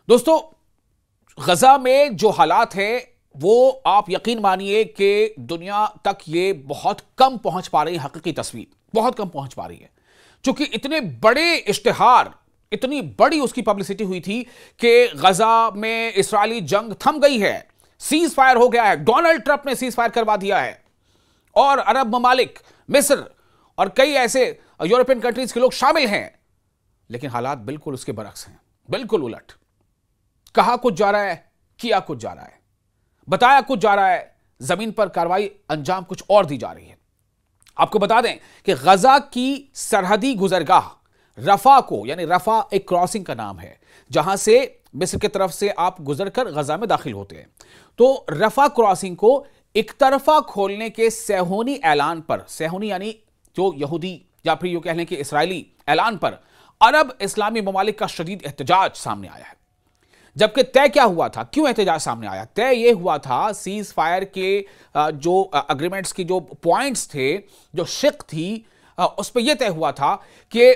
दोस्तों, गजा में जो हालात हैं वो आप यकीन मानिए कि दुनिया तक ये बहुत कम पहुंच पा रही है। हकीकी तस्वीर बहुत कम पहुंच पा रही है, क्योंकि इतने बड़े इश्तिहार, इतनी बड़ी उसकी पब्लिसिटी हुई थी कि गजा में इस्राएली जंग थम गई है, सीज फायर हो गया है, डोनाल्ड ट्रंप ने सीज फायर करवा दिया है और अरब ममालिक, मिस्र और कई ऐसे यूरोपियन कंट्रीज के लोग शामिल हैं। लेकिन हालात बिल्कुल उसके बरक्स हैं, बिल्कुल उलट। कहा कुछ जा रहा है, किया कुछ जा रहा है, बताया कुछ जा रहा है, जमीन पर कार्रवाई अंजाम कुछ और दी जा रही है। आपको बता दें कि गजा की सरहदी गुजरगाह रफा को, यानी रफा एक क्रॉसिंग का नाम है जहां से मिस्र की तरफ से आप गुजरकर गजा में दाखिल होते हैं, तो रफा क्रॉसिंग को एक तरफा खोलने के सेहूनी ऐलान पर, सेहूनी यानी जो यहूदी या फिर यूं कह लें कि इस्राएली ऐलान पर अरब इस्लामी ममालिक का शदीद एहतजाज सामने आया है। जबकि तय क्या हुआ था, क्यों एहतजाज सामने आया? तय यह हुआ था सीज फायर के जो अग्रीमेंट्स की जो पॉइंट्स थे, जो शिक थी, उस पर यह तय हुआ था कि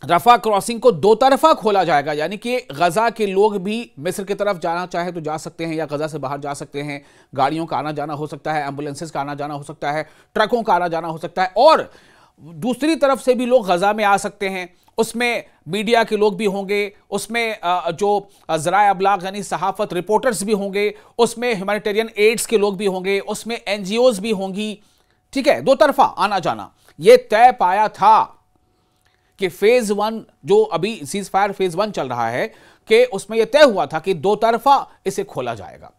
रफा क्रॉसिंग को दो तरफा खोला जाएगा, यानी कि गजा के लोग भी मिस्र की तरफ जाना चाहे तो जा सकते हैं या गजा से बाहर जा सकते हैं। गाड़ियों का आना जाना हो सकता है, एम्बुलेंसेस का आना जाना हो सकता है, ट्रकों का आना जाना हो सकता है, और दूसरी तरफ से भी लोग गजा में आ सकते हैं। उसमें मीडिया के लोग भी होंगे, उसमें जो ज़राए अबलाग यानी सहाफत रिपोर्टर्स भी होंगे, उसमें ह्यूमैनिटेरियन एड्स के लोग भी होंगे, उसमें एनजीओज भी होंगी। ठीक है, दो तरफा आना जाना। यह तय पाया था कि फेज 1 जो अभी सीज फायर फेज 1 चल रहा है, कि उसमें यह तय हुआ था कि दो तरफा इसे खोला जाएगा।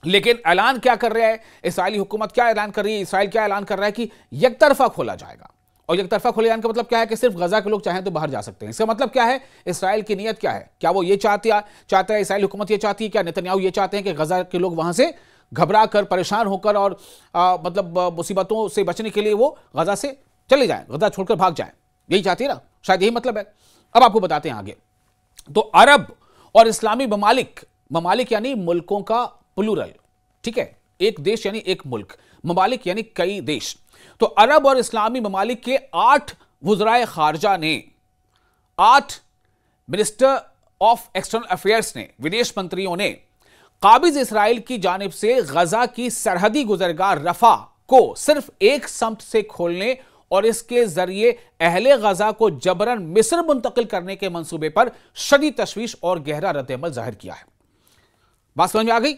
लेकिन ऐलान क्या कर रहा है इस्राएली हुकूमत, क्या ऐलान कर रही है इस्राएल? क्या ऐलान कर रहा है कि एक तरफा खोला जाएगा। और एक तरफा खोले जाने का मतलब क्या है कि सिर्फ गजा के लोग चाहें तो बाहर जा सकते हैं। इसका मतलब क्या है? इस्राएल की नीयत क्या है? क्या वो ये चाहता है इस्राएल हुकूमत ये चाहती है, क्या नेतन्याहू ये चाहते हैं कि गजा के लोग वहां से घबरा कर, परेशान होकर और मतलब मुसीबतों से बचने के लिए वो गजा से चले जाएं, गजा छोड़कर भाग जाएं? यही चाहती है ना, शायद यही मतलब है। अब आपको बताते हैं आगे। तो अरब और इस्लामी ममालिक, ममालिक यानी मुल्कों का प्लूरल, ठीक है, एक देश यानी एक मुल्क, ममालिक यानी कई देश। तो अरब और इस्लामी ममालिक के 8 वुज़राए खारजा ने, 8 मिनिस्टर ऑफ एक्सटर्नल अफेयर्स ने, विदेश मंत्रियों ने काबिज इस्राएल की जानिब से गजा की सरहदी गुजरगाह रफा को सिर्फ एक समत से खोलने और इसके जरिए अहले गजा को जबरन मिस्र मुंतकिल करने के मंसूबे पर शदीद तशवीश और गहरा रद्द-ए-अमल जाहिर किया है। बात समझ में आ गई?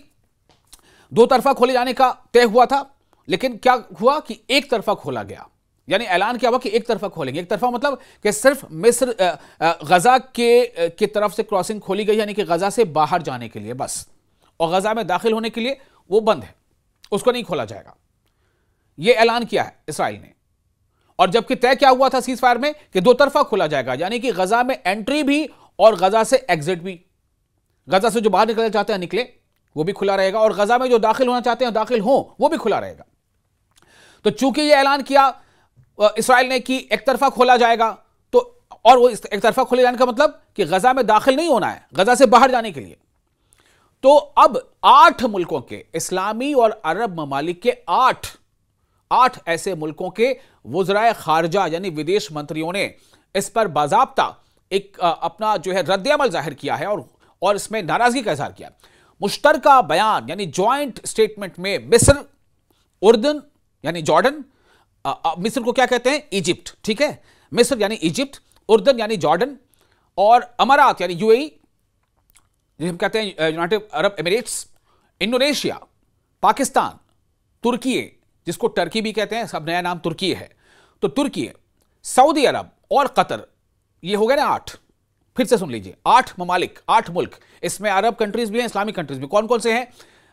दो तरफा खोले जाने का तय हुआ था, लेकिन क्या हुआ कि एक तरफा खोला गया। यानी ऐलान क्या हुआ कि एक तरफा खोलेंगे। एक तरफा मतलब कि सिर्फ मिस्र गजा की तरफ से क्रॉसिंग खोली गई, यानी कि गजा से बाहर जाने के लिए बस, और गजा में दाखिल होने के लिए वो बंद है, उसको नहीं खोला जाएगा। यह ऐलान किया है इसराइल ने। और जबकि तय क्या हुआ था सीज फायर में कि दो तरफा खोला जाएगा, यानी कि गजा में एंट्री भी और गजा से एग्जिट भी। गजा से जो बाहर निकलना चाहते हैं निकले, वो भी खुला रहेगा, और गजा में जो दाखिल होना चाहते हैं दाखिल हो, वो भी खुला रहेगा। तो चूंकि यह ऐलान किया इसराइल ने कि एक तरफा खोला जाएगा, तो और वो एक तरफा खोले जाने का मतलब कि गजा में दाखिल नहीं होना है, गजा से बाहर जाने के लिए। तो अब 8 मुल्कों के, इस्लामी और अरब ममालिक के 8 ऐसे मुल्कों के वुज़राए खारजा यानी विदेश मंत्रियों ने इस पर बाज़ाब्ता एक अपना जो है रद्द-ए-अमल जाहिर किया है और इसमें नाराजगी का इजहार किया। मुश्तरका बयान यानी जॉइंट स्टेटमेंट में मिस्र, उर्दन यानी जॉर्डन, मिस्र को क्या कहते हैं? इजिप्ट, ठीक है, मिस्र यानी इजिप्ट, उर्दन यानी जॉर्डन, और अमारात यानी यूएई, जिसे हम कहते हैं United Arab Emirates, Indonesia, Pakistan, तुर्की, जिसको टर्की भी कहते हैं, सब नया नाम तुर्की है, तो तुर्की, सऊदी अरब और कतर, ये हो गए ना 8। फिर से सुन लीजिए, 8 ममालिक, 8 मुल्क, इसमें अरब कंट्रीज भी हैं, इस्लामिक कंट्रीज भी। कौन कौन से हैं?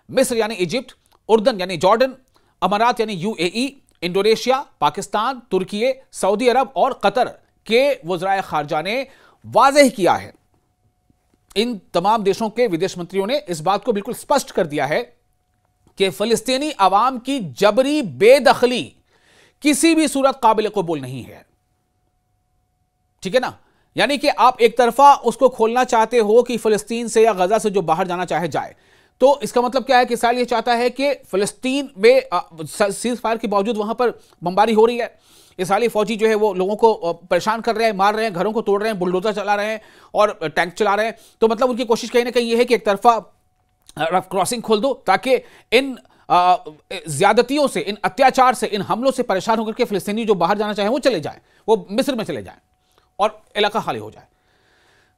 मिस्र यानी इजिप्ट, उर्दन यानी जॉर्डन, अमारात यानी यूएई, इंडोनेशिया, पाकिस्तान, तुर्की, सऊदी अरब और कतर के वुज़राए खारजा ने वाज़ेह किया है। इन तमाम देशों के विदेश मंत्रियों ने इस बात को बिल्कुल स्पष्ट कर दिया है कि फिलिस्तीनी अवाम की जबरी बेदखली किसी भी सूरत काबिल कबूल नहीं है। ठीक है ना? यानी कि आप एक तरफा उसको खोलना चाहते हो कि फिलिस्तीन से या गजा से जो बाहर जाना चाहे जाए, तो इसका मतलब क्या है कि इसराइल ये चाहता है कि फिलिस्तीन में सीज फायर के बावजूद वहां पर बमबारी हो रही है, इसराइली फौजी जो है वो लोगों को परेशान कर रहे हैं, मार रहे हैं, घरों को तोड़ रहे हैं, बुलडोजर चला रहे हैं और टैंक चला रहे हैं। तो मतलब उनकी कोशिश कहीं ना कहीं ये है कि एक तरफा रफ क्रॉसिंग खोल दो ताकि इन ज्यादतियों से, इन अत्याचार से, इन हमलों से परेशान होकर के फिलिस्तीनी जो बाहर जाना चाहे वो चले जाए, वो मिस्र में चले जाए और इलाका खाली हो जाए।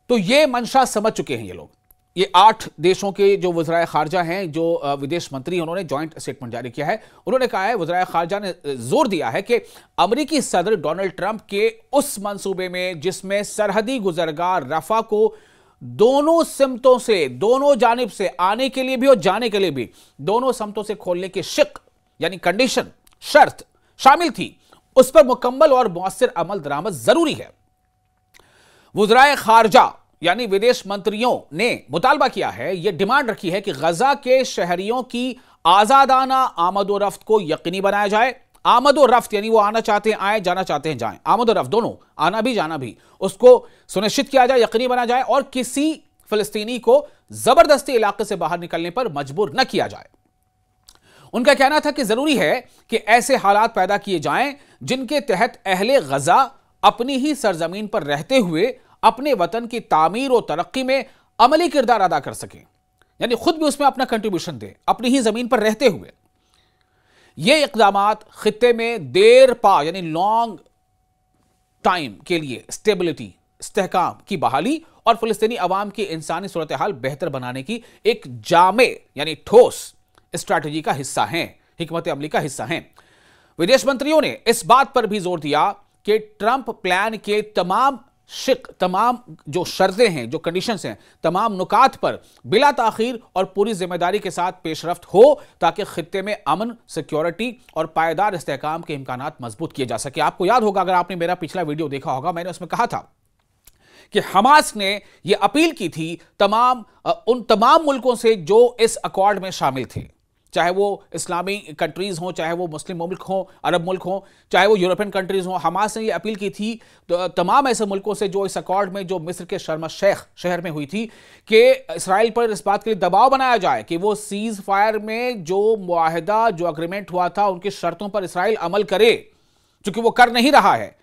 तो ये मंशा समझ चुके हैं ये लोग। ये 8 देशों के जो वज़राए खारजा हैं, जो विदेश मंत्री, उन्होंने जॉइंट स्टेटमेंट जारी किया है। उन्होंने कहा है, वज़राए खारजा ने जोर दिया है कि अमेरिकी सदर डोनाल्ड ट्रंप के उस मंसूबे में जिसमें सरहदी गुजरगाह रफा को दोनों सिमतों से, दोनों जानिब से आने के लिए भी और जाने के लिए भी दोनों सिमतों से खोलने की शिक यानी कंडीशन, शर्त शामिल थी, उस पर मुकम्मल और मौसर अमल दरामद जरूरी है। वज़राए खारजा यानी विदेश मंत्रियों ने मुतालबा किया है, यह डिमांड रखी है कि गजा के शहरियों की आजादाना आमदोरफ्त को यकीनी बनाया जाए। आमदोरफ्त यानी वो आना चाहते हैं आए, जाना चाहते हैं जाएं, आमदोरफ्त दोनों, आना भी जाना भी, उसको सुनिश्चित किया जाए, यकीनी बना जाए और किसी फिलिस्तीनी को जबरदस्ती इलाके से बाहर निकलने पर मजबूर न किया जाए। उनका कहना था कि जरूरी है कि ऐसे हालात पैदा किए जाएं जिनके तहत अहले गजा अपनी ही सरजमीन पर रहते हुए अपने वतन की तामीर और तरक्की में अमली किरदार अदा कर सकें, यानी खुद भी उसमें अपना कंट्रीब्यूशन दें अपनी ही जमीन पर रहते हुए। ये इक़दामात खित्ते में देर पा यानी लॉन्ग टाइम के लिए स्टेबिलिटी, इस्तेहकाम की बहाली और फिलिस्तीनी अवाम की इंसानी सूरत हाल बेहतर बनाने की एक जामे यानी ठोस स्ट्रैटेजी का हिस्सा हैं, हिकमत अमली का हिस्सा हैं। विदेश मंत्रियों ने इस बात पर भी जोर दिया कि ट्रंप प्लान के तमाम जो शर्तें हैं, जो कंडीशंस हैं, तमाम नुकात पर बिला ताखीर और पूरी जिम्मेदारी के साथ पेशरफ्त हो ताकि खित्ते में अमन, सिक्योरिटी और पायदार इस्तेहकाम के इम्कानात मजबूत किए जा सके। आपको याद होगा, अगर आपने मेरा पिछला वीडियो देखा होगा, मैंने उसमें कहा था कि हमास ने यह अपील की थी उन तमाम मुल्कों से जो इस अकॉर्ड में शामिल थे, चाहे वो इस्लामी कंट्रीज हों, चाहे वो मुस्लिम मुल्क हों, अरब मुल्क हों, चाहे वो यूरोपियन कंट्रीज हों। हमास ने ये अपील की थी तमाम ऐसे मुल्कों से जो इस अकॉर्ड में, जो मिस्र के शर्म शेख शहर में हुई थी, कि इसराइल पर इस बात के लिए दबाव बनाया जाए कि वो सीज फायर में जो मुआहदा, जो अग्रीमेंट हुआ था, उनकी शर्तों पर इसराइल अमल करे, चूंकि वो कर नहीं रहा है,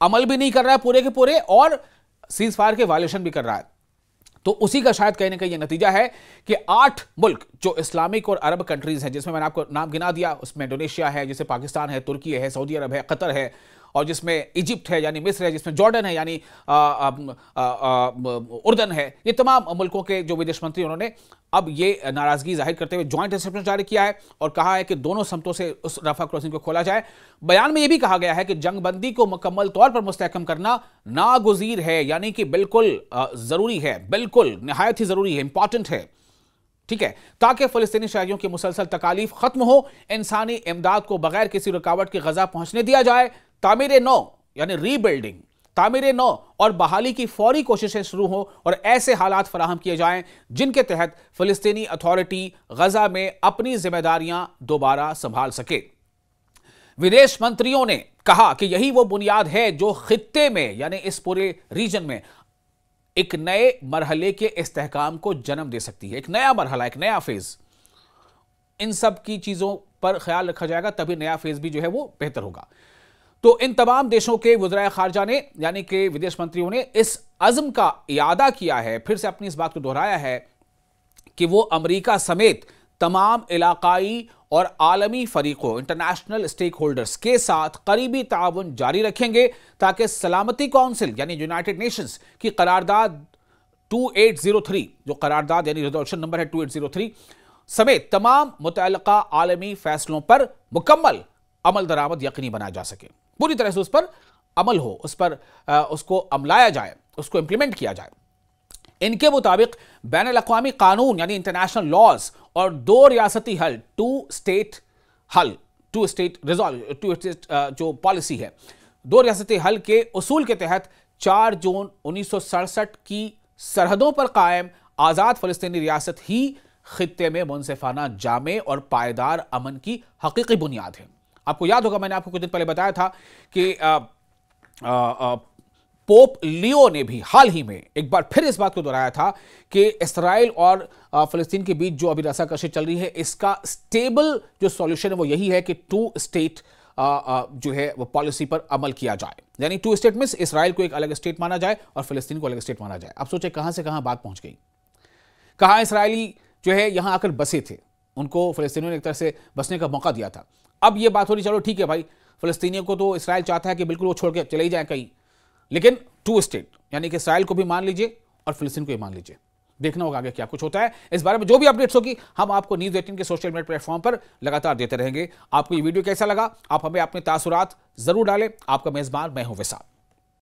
अमल भी नहीं कर रहा है पूरे के पूरे और सीज फायर के वायलेशन भी कर रहा है। तो उसी का शायद कहीं ना कहीं यह नतीजा है कि 8 मुल्क जो इस्लामिक और अरब कंट्रीज हैं, जिसमें मैंने आपको नाम गिना दिया, उसमें इंडोनेशिया है, जिसमें पाकिस्तान है, तुर्की है, सऊदी अरब है, कतर है, और जिसमें इजिप्ट है यानी मिस्र है, जिसमें जॉर्डन है यानी उर्दन है, ये तमाम मुल्कों के जो विदेश मंत्री, उन्होंने अब ये नाराजगी जाहिर करते हुए जॉइंट स्टेटमेंट जारी किया है और कहा है कि दोनों समतों से उस रफा क्रॉसिंग को खोला जाए। बयान में यह भी कहा गया है कि जंगबंदी को मुकम्मल तौर पर मुस्तहकम करना नागुज़ीर है, यानी कि बिल्कुल जरूरी है, बिल्कुल निहायत ही जरूरी है, इंपॉर्टेंट है, ठीक है, ताकि फिलिस्तीनी शहरियों की मुसलसल तकालीफ खत्म हो, इंसानी इमदाद को बगैर किसी रुकावट के गजा पहुंचने दिया जाए, तामीर नौ यानी रीबिल्डिंग, तामीर नौ और बहाली की फौरी कोशिशें शुरू हो और ऐसे हालात फराहम किए जाएं जिनके तहत फिलिस्तीनी अथॉरिटी गजा में अपनी जिम्मेदारियां दोबारा संभाल सके। विदेश मंत्रियों ने कहा कि यही वो बुनियाद है जो खित्ते में यानी इस पूरे रीजन में एक नए मरहले के इस्तेहकाम को जन्म दे सकती है, एक नया मरहला, एक नया फेज। इन सब की चीजों पर ख्याल रखा जाएगा तभी नया फेज भी जो है वो बेहतर होगा। तो इन तमाम देशों के वज़राए खारजा ने यानी कि विदेश मंत्रियों ने इस अज़्म का इयादा किया है, फिर से अपनी इस बात को दोहराया है कि वो अमेरिका समेत तमाम इलाकाई और आलमी फरीकों, इंटरनेशनल स्टेक होल्डर्स के साथ करीबी ताउन जारी रखेंगे ताकि सलामती काउंसिल यानी यूनाइटेड नेशंस की करारदाद 2803, जो करारदाद यानी रेजोल्यूशन नंबर है 2803 समेत तमाम मुतअल्लिका आलमी फैसलों पर मुकम्मल अमल दरामद यकीनी बनाया जा सके, पूरी तरह से उस पर अमल हो, उस पर उसको अमलाया जाए, उसको इंप्लीमेंट किया जाए। इनके मुताबिक बैनुल-अक़वामी कानून यानी इंटरनेशनल लॉज और 2 रियासती हल, 2 स्टेट हल, 2 स्टेट जो पॉलिसी है, 2 रियासती हल के उसूल के तहत 4 जून 1967 की सरहदों पर कायम आज़ाद फ़लस्तीनी रियासत ही खित्ते में मुनसिफाना, जामे और पायदार अमन की हकीकी बुनियाद है। आपको याद होगा, मैंने आपको कुछ दिन पहले बताया था कि पोप लियो ने भी हाल ही में एक बार फिर इस बात को दोहराया था कि इसराइल और फ़लस्तीन के बीच जो अभी रस्साकशी चल रही है, इसका स्टेबल जो सॉल्यूशन है वो यही है कि 2 स्टेट जो है वो पॉलिसी पर अमल किया जाए। यानी टू स्टेट मींस इसराइल को एक अलग स्टेट माना जाए और फिलिस्तीन को अलग स्टेट माना जाए। अब सोचे कहां से कहां बात पहुंच गई। कहां इसराइली जो है यहां आकर बसे थे, उनको फिलिस्तीनियों ने एक तरह से बसने का मौका दिया था। अब ये बात हो रही, चलो ठीक है भाई, फिलिस्तीनियों को तो इसराइल चाहता है कि बिल्कुल वो छोड़ के चले ही जाए कहीं, लेकिन टू स्टेट यानी कि इसराइल को भी मान लीजिए और फिलिस्तीन को भी मान लीजिए। देखना होगा आगे क्या कुछ होता है। इस बारे में जो भी अपडेट्स होगी हम आपको न्यूज़ 18 के सोशल मीडिया प्लेटफॉर्म पर लगातार देते रहेंगे। आपको ये वीडियो कैसा लगा, आप हमें अपने तासुरात जरूर डालें। आपका मेजबान मैं हूं विशाल।